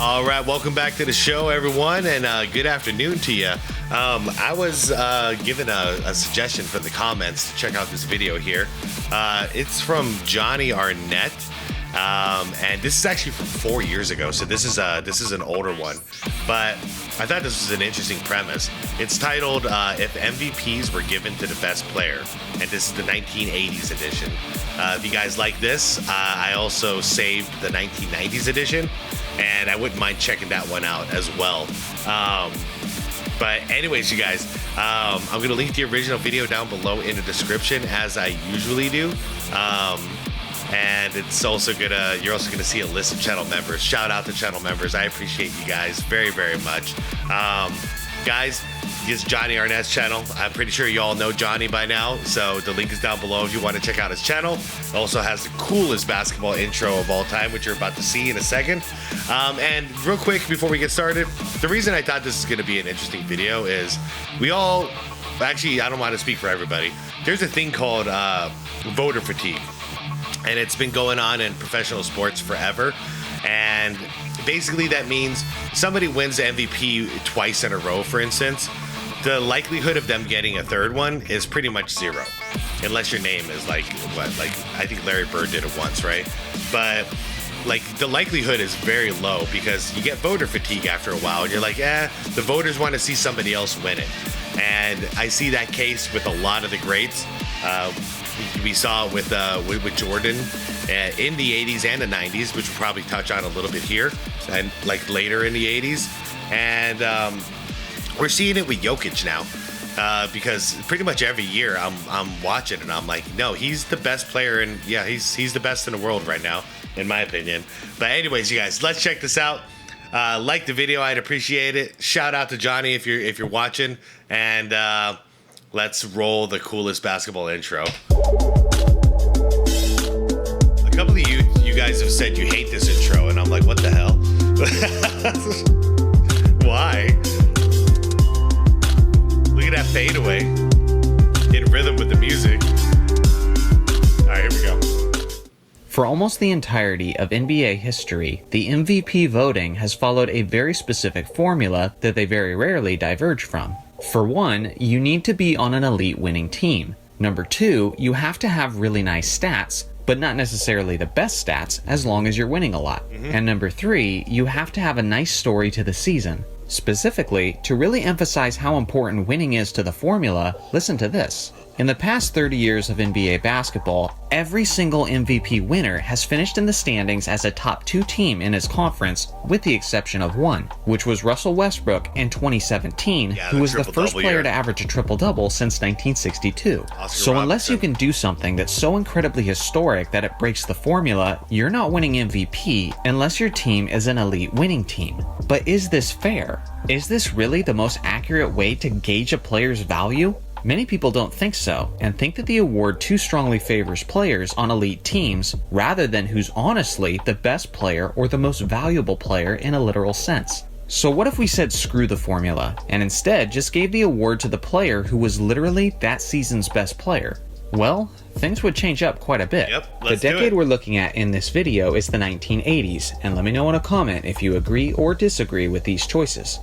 All right, welcome back to the show, everyone, and good afternoon to you. I was given a suggestion from the comments to check out this video here. It's from Johnny Arnett, and this is actually from 4 years ago, so this is an older one. But I thought this was an interesting premise. It's titled "If MVPs Were Given to the Best Player," and this is the 1980s edition. If you guys like this, I also saved the 1990s edition, and I wouldn't mind checking that one out as well. But anyways, you guys, I'm going to link the original video down below in the description, as I usually do. And it's also you're also gonna see a list of channel members. Shout out to channel members. I appreciate you guys very, very much. Guys, this is Johnny Arnett's channel. I'm pretty sure you all know Johnny by now, so the link is down below if you want to check out his channel. It also has the coolest basketball intro of all time, which you're about to see in a second. And real quick before we get started, the reason I thought this is gonna be an interesting video is actually, I don't want to speak for everybody. There's a thing called voter fatigue. And it's been going on in professional sports forever. And basically that means somebody wins the MVP twice in a row, for instance. The likelihood of them getting a third one is pretty much zero. Unless your name is like I think Larry Bird did it once, right? But like the likelihood is very low because you get voter fatigue after a while and you're like, the voters want to see somebody else win it. And I see that case with a lot of the greats. We saw it with Jordan in the 80s and the 90s, which we'll probably touch on a little bit here, and like later in the 80s. And we're seeing it with Jokic now, because pretty much every year I'm watching and I'm like, no, he's the best player, and yeah, he's the best in the world right now, in my opinion. But anyways, you guys, let's check this out. Like the video, I'd appreciate it. Shout out to Johnny if you're watching, and let's roll the coolest basketball intro. A couple of you guys have said you hate this intro, and I'm like, what the hell? Why? Look at that fadeaway in rhythm with the music. All right, here we go. For almost the entirety of NBA history, the MVP voting has followed a very specific formula that they very rarely diverge from. For one, you need to be on an elite winning team. Number two, you have to have really nice stats, but not necessarily the best stats as long as you're winning a lot. And number three, you have to have a nice story to the season. Specifically, to really emphasize how important winning is to the formula, listen to this. In the past 30 years of NBA basketball, every single MVP winner has finished in the standings as a top 2 team in his conference, with the exception of one, which was Russell Westbrook in 2017, who was the first player to average a triple-double since 1962. So unless you can do something that's so incredibly historic that it breaks the formula, you're not winning MVP unless your team is an elite winning team. But is this fair? Is this really the most accurate way to gauge a player's value? Many people don't think so, and think that the award too strongly favors players on elite teams rather than who's honestly the best player or the most valuable player in a literal sense. So what if we said screw the formula, and instead just gave the award to the player who was literally that season's best player? Well, things would change up quite a bit. The decade we're looking at in this video is the 1980s, and let me know in a comment if you agree or disagree with these choices.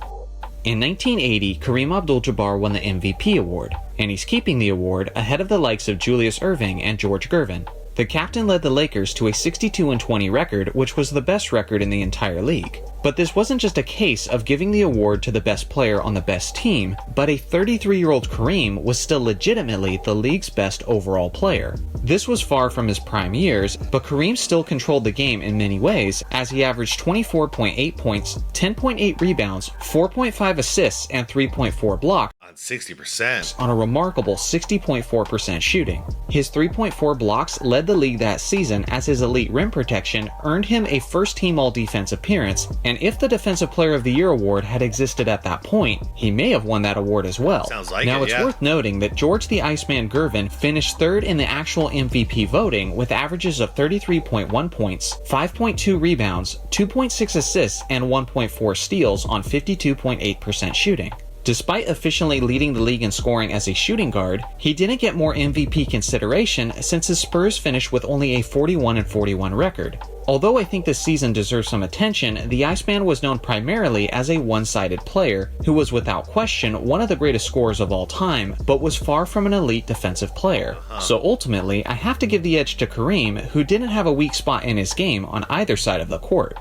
In 1980, Kareem Abdul-Jabbar won the MVP award, and he's keeping the award ahead of the likes of Julius Erving and George Gervin. The captain led the Lakers to a 62-20 record, which was the best record in the entire league. But this wasn't just a case of giving the award to the best player on the best team, but a 33-year-old Kareem was still legitimately the league's best overall player. This was far from his prime years, but Kareem still controlled the game in many ways, as he averaged 24.8 points, 10.8 rebounds, 4.5 assists, and 3.4 blocks on 60% on a remarkable 60.4% shooting. His 3.4 blocks led the league that season, as his elite rim protection earned him a first-team all-defense appearance, and if the Defensive Player of the Year award had existed at that point, he may have won that award as well. It's worth noting that George the Iceman Gervin finished third in the actual MVP voting with averages of 33.1 points, 5.2 rebounds, 2.6 assists, and 1.4 steals on 52.8% shooting. Despite efficiently leading the league in scoring as a shooting guard, he didn't get more MVP consideration since his Spurs finished with only a 41-41 record. Although I think this season deserves some attention, the Iceman was known primarily as a one-sided player who was without question one of the greatest scorers of all time, but was far from an elite defensive player. So ultimately, I have to give the edge to Kareem, who didn't have a weak spot in his game on either side of the court.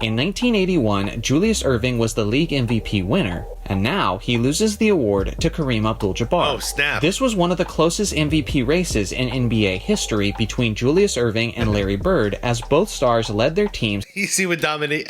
In 1981, Julius Erving was the league MVP winner, and now he loses the award to Kareem Abdul-Jabbar. Oh, snap. This was one of the closest MVP races in NBA history between Julius Erving and Larry Bird, as both stars led their teams. You see what Dominique,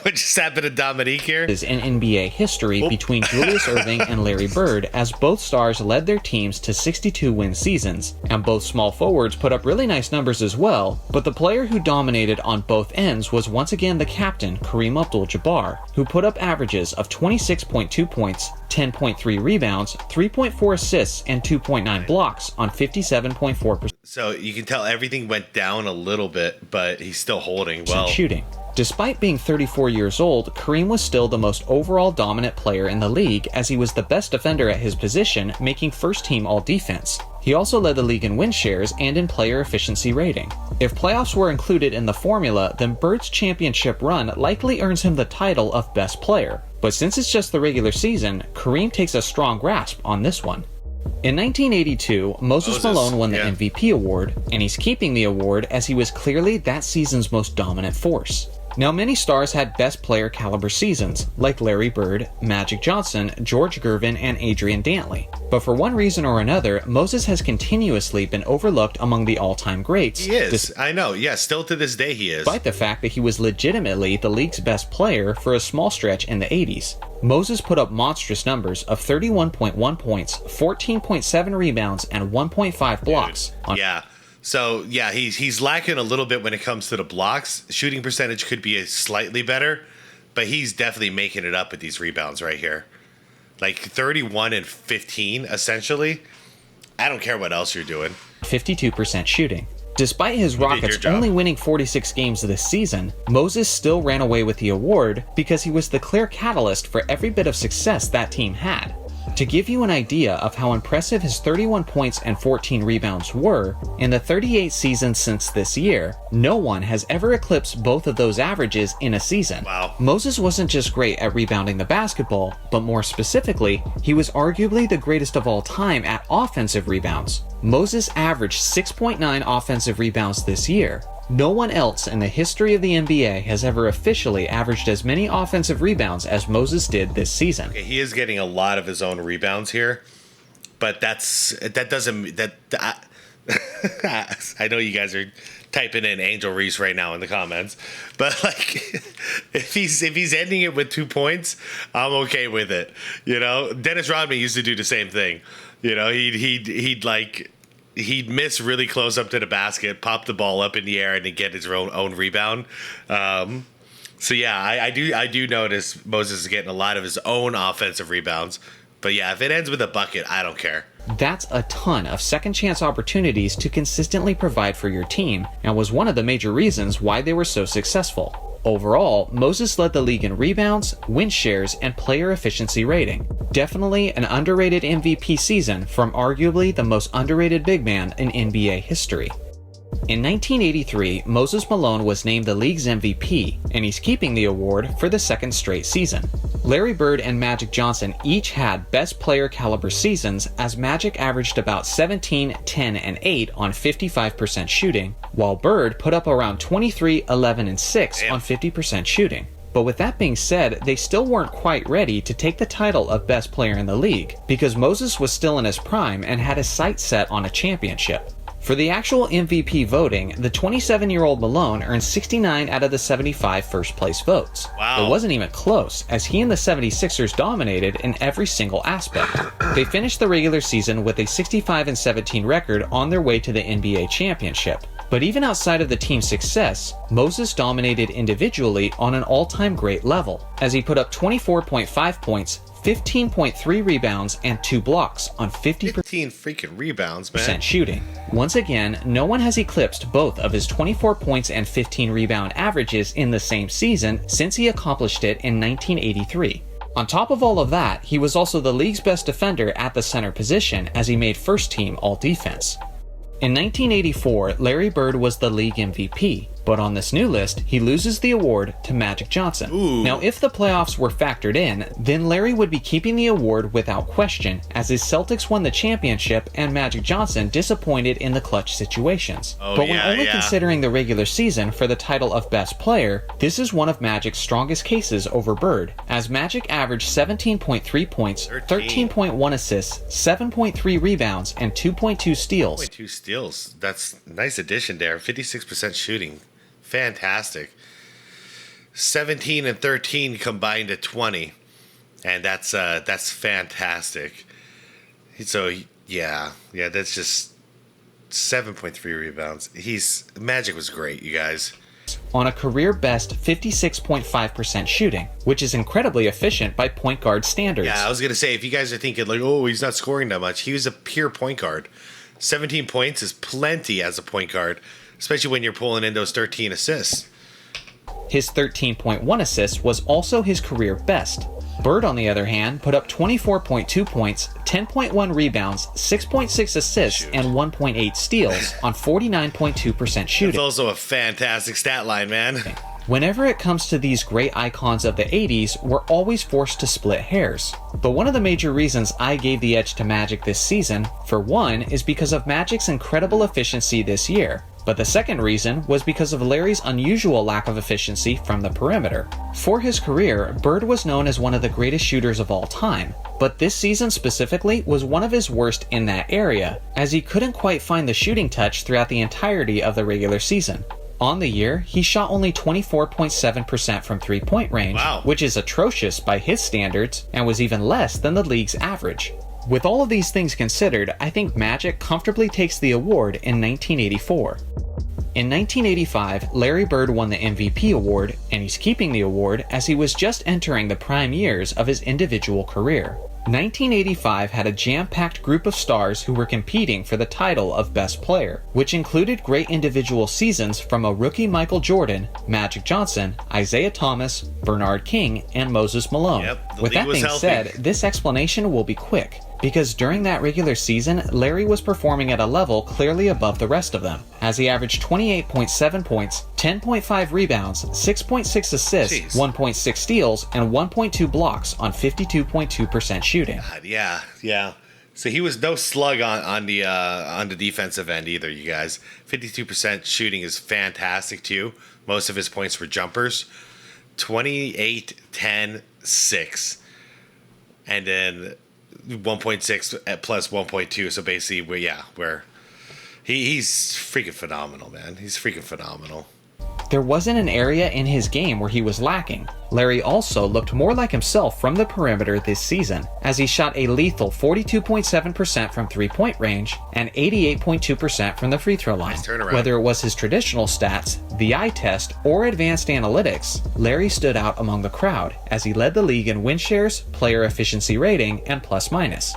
what just happened to Dominique here? In NBA history between Julius Erving and Larry Bird, as both stars led their teams to 62-win seasons, and both small forwards put up really nice numbers as well, but the player who dominated on both ends was once again the captain, Kareem Abdul-Jabbar, who put up averages of 26.2 points, 10.3 rebounds, 3.4 assists, and 2.9 blocks on 57.4%. So you can tell everything went down a little bit, but he's still holding well. Shooting. Despite being 34 years old, Kareem was still the most overall dominant player in the league, as he was the best defender at his position, making first team all defense. He also led the league in win shares and in player efficiency rating. If playoffs were included in the formula, then Bird's championship run likely earns him the title of best player. But since it's just the regular season, Kareem takes a strong grasp on this one. In 1982, Moses Malone won the MVP award, and he's keeping the award as he was clearly that season's most dominant force. Now, many stars had best player caliber seasons, like Larry Bird, Magic Johnson, George Gervin, and Adrian Dantley. But for one reason or another, Moses has continuously been overlooked among the all-time greats. He is, I know, yeah, still to this day he is. Despite the fact that he was legitimately the league's best player for a small stretch in the 80s. Moses put up monstrous numbers of 31.1 points, 14.7 rebounds, and 1.5 blocks. Yeah. So, yeah, he's lacking a little bit when it comes to the blocks. Shooting percentage could be slightly better, but he's definitely making it up with these rebounds right here. Like 31 and 15, essentially. I don't care what else you're doing. 52% shooting. Despite his Rockets only winning 46 games this season, Moses still ran away with the award because he was the clear catalyst for every bit of success that team had. To give you an idea of how impressive his 31 points and 14 rebounds were, in the 38 seasons since this year, no one has ever eclipsed both of those averages in a season. Wow. Moses wasn't just great at rebounding the basketball, but more specifically, he was arguably the greatest of all time at offensive rebounds. Moses averaged 6.9 offensive rebounds this year. No one else in the history of the NBA has ever officially averaged as many offensive rebounds as Moses did this season. Okay, he is getting a lot of his own rebounds here, but I know you guys are typing in Angel Reese right now in the comments, but like if he's ending it with 2 points, I'm okay with it. You know, Dennis Rodman used to do the same thing. You know, he'd miss really close up to the basket, pop the ball up in the air, and then get his own rebound. So yeah, I do notice Moses is getting a lot of his own offensive rebounds. But yeah, if it ends with a bucket, I don't care. That's a ton of second chance opportunities to consistently provide for your team, and was one of the major reasons why they were so successful. Overall, Moses led the league in rebounds, win shares, and player efficiency rating. Definitely an underrated MVP season from arguably the most underrated big man in NBA history. In 1983, Moses Malone was named the league's MVP, and he's keeping the award for the second straight season. Larry Bird and Magic Johnson each had best player caliber seasons, as Magic averaged about 17, 10, and 8 on 55% shooting, while Bird put up around 23, 11, and 6 on 50% shooting. But with that being said, they still weren't quite ready to take the title of best player in the league, because Moses was still in his prime and had his sights set on a championship. For the actual MVP voting, the 27-year-old Malone earned 69 out of the 75 first-place votes. Wow. It wasn't even close, as he and the 76ers dominated in every single aspect. They finished the regular season with a 65-17 record on their way to the NBA championship. But even outside of the team's success, Moses dominated individually on an all-time great level, as he put up 24.5 points, 15.3 rebounds, and 2 blocks on 50% 15 freaking rebounds, man. shooting. Once again, no one has eclipsed both of his 24 points and 15 rebound averages in the same season since he accomplished it in 1983. On top of all of that, he was also the league's best defender at the center position, as he made first team all defense. In 1984, Larry Bird was the league MVP, But on this new list, he loses the award to Magic Johnson. Ooh. Now, if the playoffs were factored in, then Larry would be keeping the award without question, as his Celtics won the championship and Magic Johnson disappointed in the clutch situations. But when only considering the regular season for the title of best player, this is one of Magic's strongest cases over Bird, as Magic averaged 17.3 points, 13.1 assists, 7.3 rebounds, and 2.2 steals. 2.2 steals. That's a nice addition there. 56% shooting. Fantastic. 17 and 13 combined to 20. And that's fantastic. So yeah, that's just 7.3 rebounds. Magic was great, you guys. On a career best 56.5% shooting, which is incredibly efficient by point guard standards. Yeah, I was going to say, if you guys are thinking like, oh, he's not scoring that much, he was a pure point guard. 17 points is plenty as a point guard, especially when you're pulling in those 13 assists. His 13.1 assists was also his career best. Bird, on the other hand, put up 24.2 points, 10.1 rebounds, 6.6 assists, and 1.8 steals on 49.2% shooting. It's also a fantastic stat line, man. Whenever it comes to these great icons of the 80s, we're always forced to split hairs. But one of the major reasons I gave the edge to Magic this season, for one, is because of Magic's incredible efficiency this year. But the second reason was because of Larry's unusual lack of efficiency from the perimeter. For his career, Bird was known as one of the greatest shooters of all time, but this season specifically was one of his worst in that area, as he couldn't quite find the shooting touch throughout the entirety of the regular season. On the year, he shot only 24.7% from three-point range, which is atrocious by his standards, and was even less than the league's average. With all of these things considered, I think Magic comfortably takes the award in 1984. In 1985, Larry Bird won the MVP award, and he's keeping the award as he was just entering the prime years of his individual career. 1985 had a jam-packed group of stars who were competing for the title of Best Player, which included great individual seasons from a rookie Michael Jordan, Magic Johnson, Isaiah Thomas, Bernard King, and Moses Malone. With that being said, this explanation will be quick, because during that regular season, Larry was performing at a level clearly above the rest of them, as he averaged 28.7 points, 10.5 rebounds, 6.6 assists, 1.6 steals, and 1.2 blocks on 52.2% shooting. God, yeah. So he was no slug on the defensive end either, you guys. 52% shooting is fantastic too. Most of his points were jumpers. 28, 10, 6. And then 1.6 plus 1.2. So basically, he's freaking phenomenal, man. He's freaking phenomenal. There wasn't an area in his game where he was lacking. Larry also looked more like himself from the perimeter this season, as he shot a lethal 42.7% from three-point range and 88.2% from the free throw line. Whether it was his traditional stats, the eye test, or advanced analytics, Larry stood out among the crowd as he led the league in win shares, player efficiency rating, and plus-minus.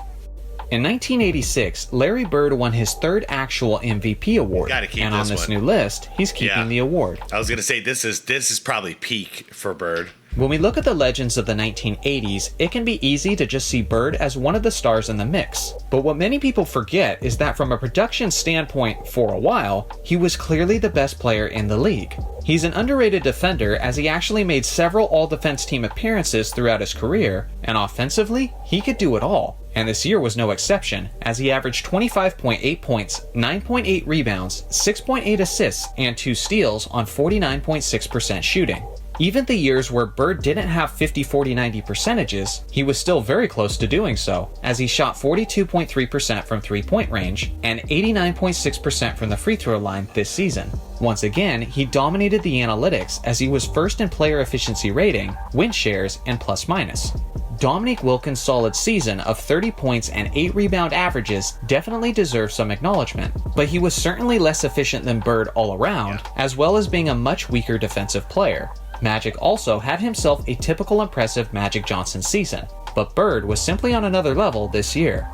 In 1986, Larry Bird won his third actual MVP award, and on this new list, he's keeping the award. I was going to say, this is probably peak for Bird. When we look at the legends of the 1980s, it can be easy to just see Bird as one of the stars in the mix. But what many people forget is that from a production standpoint, for a while, he was clearly the best player in the league. He's an underrated defender, as he actually made several all-defense team appearances throughout his career, and offensively, he could do it all. And this year was no exception, as he averaged 25.8 points, 9.8 rebounds, 6.8 assists, and 2 steals on 49.6% shooting. Even the years where Bird didn't have 50-40-90 percentages, he was still very close to doing so, as he shot 42.3% from three-point range and 89.6% from the free throw line this season. Once again, he dominated the analytics as he was first in player efficiency rating, win shares, and plus-minus. Dominique Wilkins' solid season of 30 points and 8 rebound averages definitely deserves some acknowledgement, but he was certainly less efficient than Bird all around, as well as being a much weaker defensive player. Magic also had himself a typical impressive Magic Johnson season, but Bird was simply on another level this year.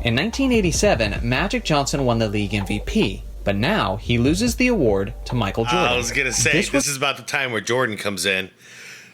In 1987, Magic Johnson won the league MVP, but now he loses the award to Michael Jordan. I was going to say, this is about the time where Jordan comes in.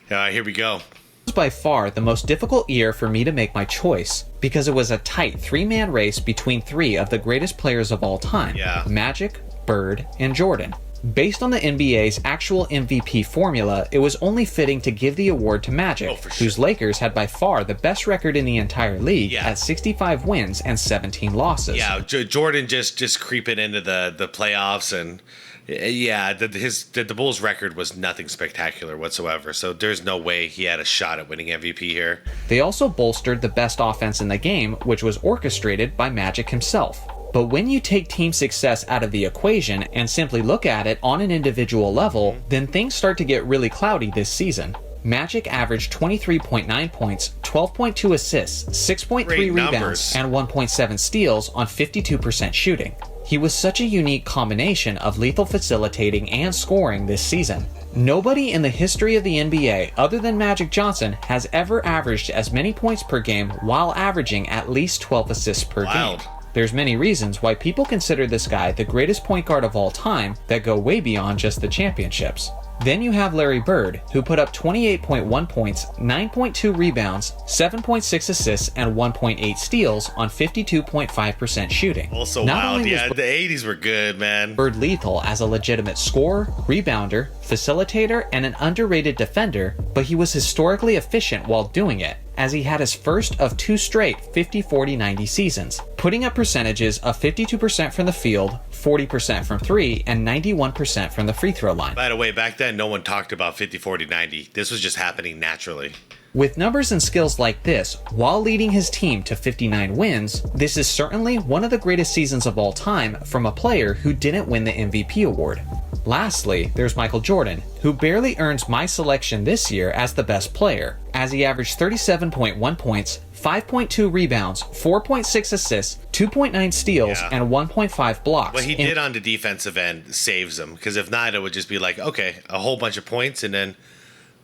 Here we go. It was by far the most difficult year for me to make my choice, because it was a tight three-man race between three of the greatest players of all time, Magic, Bird, and Jordan. Based on the NBA's actual MVP formula, it was only fitting to give the award to Magic, whose Lakers had by far the best record in the entire league at 65 wins and 17 losses. Yeah, Jordan just creeping into the playoffs, and the Bulls' record was nothing spectacular whatsoever, so there's no way he had a shot at winning MVP here. They also bolstered the best offense in the game, which was orchestrated by Magic himself. But when you take team success out of the equation and simply look at it on an individual level, then things start to get really cloudy this season. Magic averaged 23.9 points, 12.2 assists, 6.3 rebounds, and 1.7 steals on 52% shooting. He was such a unique combination of lethal facilitating and scoring this season. Nobody in the history of the NBA other than Magic Johnson has ever averaged as many points per game while averaging at least 12 assists per game. There's many reasons why people consider this guy the greatest point guard of all time that go way beyond just the championships. Then you have Larry Bird, who put up 28.1 points, 9.2 rebounds, 7.6 assists, and 1.8 steals on 52.5% shooting. Also wild, yeah, the 80s were good, man. Bird lethal as a legitimate scorer, rebounder, facilitator, and an underrated defender, but he was historically efficient while doing it, as he had his first of 2 straight 50-40-90 seasons, putting up percentages of 52% from the field, 40% from 3, and 91% from the free throw line. By the way, back then no one talked about 50-40-90. This was just happening naturally. With numbers and skills like this, while leading his team to 59 wins, this is certainly one of the greatest seasons of all time from a player who didn't win the MVP award. Lastly, there's Michael Jordan, who barely earns my selection this year as the best player, as he averaged 37.1 points, 5.2 rebounds, 4.6 assists, 2.9 steals, and 1.5 blocks. What he did on the defensive end saves him, because if not, it would just be like, okay, a whole bunch of points and then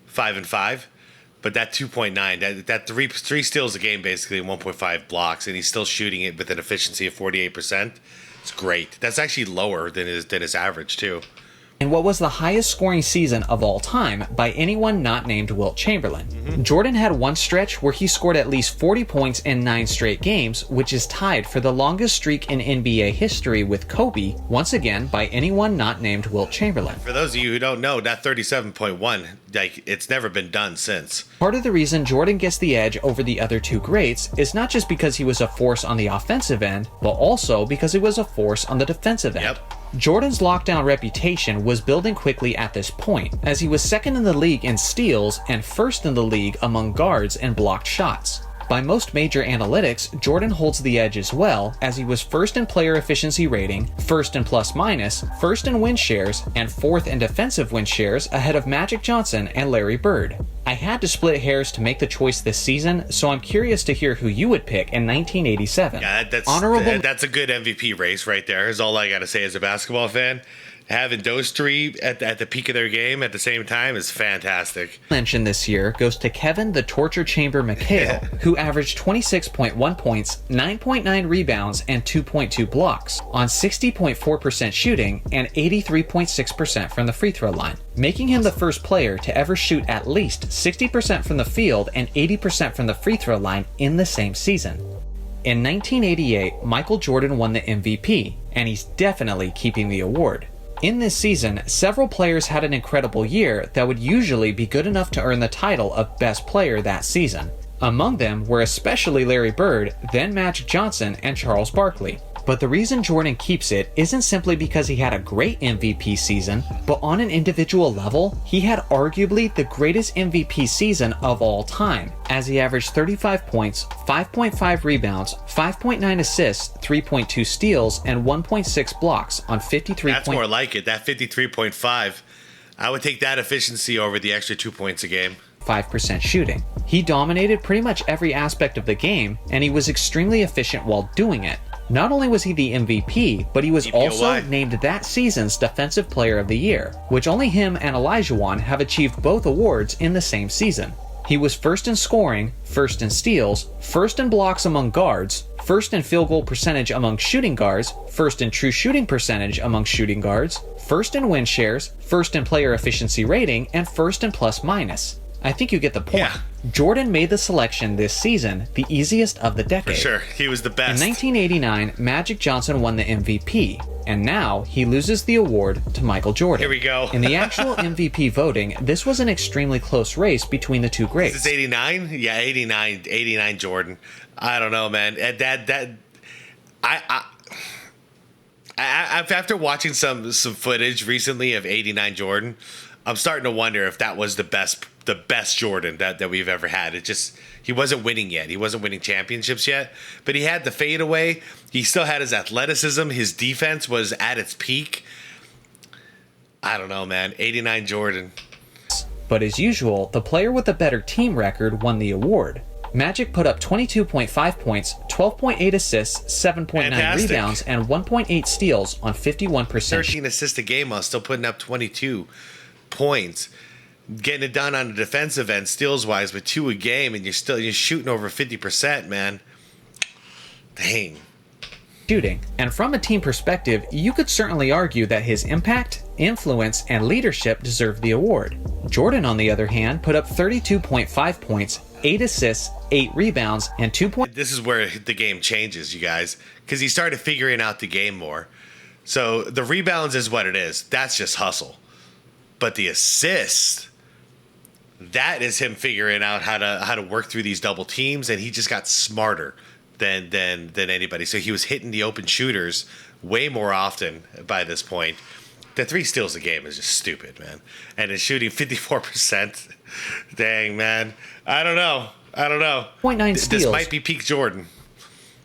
5 and 5. But that 2.9, that three steals a game basically, 1.5 blocks, and he's still shooting it with an efficiency of 48%. It's great. That's actually lower than his average too. In what was the highest scoring season of all time by anyone not named Wilt Chamberlain. Jordan had one stretch where he scored at least 40 points in 9 straight games, which is tied for the longest streak in NBA history with Kobe, once again by anyone not named Wilt Chamberlain. For those of you who don't know, that 37.1, it's never been done since. Part of the reason Jordan gets the edge over the other 2 greats is not just because he was a force on the offensive end, but also because he was a force on the defensive end. Jordan's lockdown reputation was building quickly at this point, as he was second in the league in steals and first in the league among guards in blocked shots. By most major analytics, Jordan holds the edge as well, as he was first in player efficiency rating, first in plus minus, first in win shares, and fourth in defensive win shares ahead of Magic Johnson and Larry Bird. I had to split hairs to make the choice this season, so I'm curious to hear who you would pick in 1987. Yeah, that's a good MVP race right there, is all I got to say as a basketball fan. Having those 3 at the peak of their game at the same time is fantastic. Mention this year goes to Kevin the Torture Chamber McHale, who averaged 26.1 points, 9.9 rebounds, and 2.2 blocks on 60.4% shooting and 83.6% from the free throw line, making him the first player to ever shoot at least 60% from the field and 80% from the free throw line in the same season. In 1988, Michael Jordan won the MVP, and he's definitely keeping the award. In this season, several players had an incredible year that would usually be good enough to earn the title of best player that season. Among them were especially Larry Bird, then Magic Johnson, and Charles Barkley. But the reason Jordan keeps it isn't simply because he had a great MVP season, but on an individual level, he had arguably the greatest MVP season of all time, as he averaged 35 points, 5.5 rebounds, 5.9 assists, 3.2 steals, and 1.6 blocks on 53. That's more like it, that 53.5. I would take that efficiency over the extra 2 points a game. 5% shooting. He dominated pretty much every aspect of the game, and he was extremely efficient while doing it. Not only was he the MVP, but he was also named that season's Defensive Player of the Year, which only him and Olajuwon have achieved both awards in the same season. He was first in scoring, first in steals, first in blocks among guards, first in field goal percentage among shooting guards, first in true shooting percentage among shooting guards, first in win shares, first in player efficiency rating, and first in plus minus. I think you get the point. Jordan made the selection this season the easiest of the decade. For sure, he was the best. In 1989, Magic Johnson won the MVP, and now he loses the award to Michael Jordan. Here we go. In the actual MVP voting, this was an extremely close race between the two greats. Is this 89? Yeah, 89 Jordan. I don't know, man. After watching some footage recently of 89 Jordan, I'm starting to wonder if that was the best Jordan that we've ever had. He wasn't winning yet. He wasn't winning championships yet, but he had the fadeaway. He still had his athleticism. His defense was at its peak. I don't know, man. 89 Jordan. But as usual, the player with the better team record won the award. Magic put up 22.5 points, 12.8 assists, 7.9 rebounds, and 1.8 steals on 51%. 13 assists a game while still putting up 22 points. Getting it done on the defensive end, steals-wise, with 2 a game, and you're shooting over 50%, man. Dang. Shooting. And from a team perspective, you could certainly argue that his impact, influence, and leadership deserve the award. Jordan, on the other hand, put up 32.5 points, 8 assists, 8 rebounds, and 2 points. This is where the game changes, you guys, because he started figuring out the game more. So the rebounds is what it is. That's just hustle. But the assist, that is him figuring out how to work through these double teams, and he just got smarter than anybody. So he was hitting the open shooters way more often by this point. The 3 steals a game is just stupid, man. And is shooting 54%. Dang, man. I don't know. 0.9 steals. This might be peak Jordan.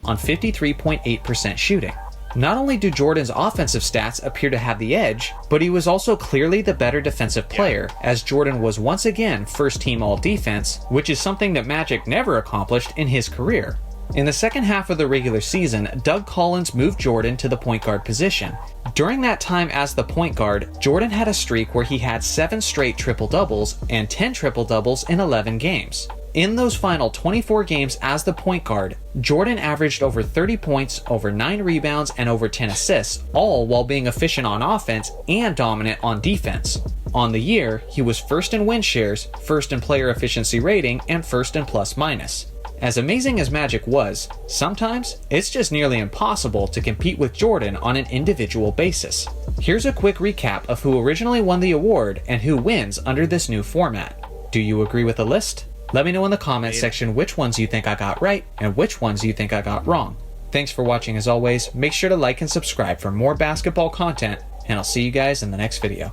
On 53.8% shooting. Not only do Jordan's offensive stats appear to have the edge, but he was also clearly the better defensive player, as Jordan was once again first team all-defense, which is something that Magic never accomplished in his career. In the second half of the regular season, Doug Collins moved Jordan to the point guard position. During that time as the point guard, Jordan had a streak where he had 7 straight triple-doubles and 10 triple-doubles in 11 games. In those final 24 games as the point guard, Jordan averaged over 30 points, over 9 rebounds, and over 10 assists, all while being efficient on offense and dominant on defense. On the year, he was first in win shares, first in player efficiency rating, and first in plus-minus. As amazing as Magic was, sometimes it's just nearly impossible to compete with Jordan on an individual basis. Here's a quick recap of who originally won the award and who wins under this new format. Do you agree with the list? Let me know in the comments section which ones you think I got right and which ones you think I got wrong. Thanks for watching as always. Make sure to like and subscribe for more basketball content, and I'll see you guys in the next video.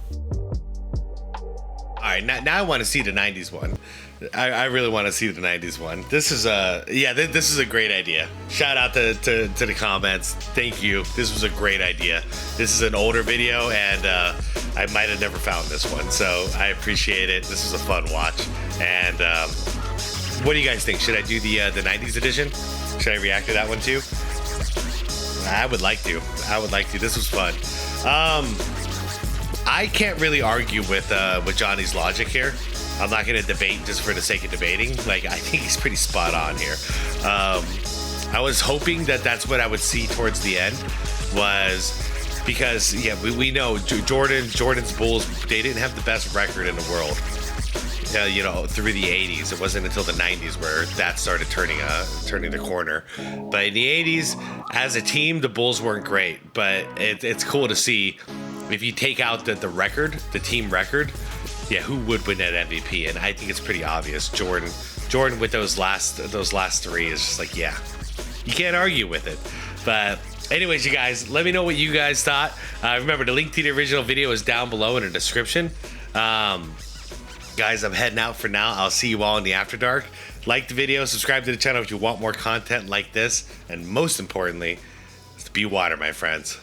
Alright, now I want to see the 90s one. I really want to see the 90s one. This is this is a great idea. Shout out to the comments. Thank you. This was a great idea. This is an older video, and I might have never found this one, so I appreciate it. This was a fun watch. And what do you guys think? Should I do the 90s edition? Should I react to that one too? I would like to. This was fun. I can't really argue with Johnny's logic here. I'm not going to debate just for the sake of debating. Like, I think he's pretty spot on here. I was hoping that that's what I would see towards the end, was because, yeah, we know Jordan's Bulls, they didn't have the best record in the world, through the 80s. It wasn't until the 90s where that started turning the corner. But in the 80s, as a team, the Bulls weren't great. But it's cool to see, if you take out the record, the team record, yeah, who would win that MVP? And I think it's pretty obvious. Jordan with those last 3 is just like, yeah, you can't argue with it. But anyways, you guys, let me know what you guys thought. Remember, the link to the original video is down below in the description. Guys, I'm heading out for now. I'll see you all in the After Dark. Like the video, subscribe to the channel if you want more content like this, and most importantly, be water, my friends.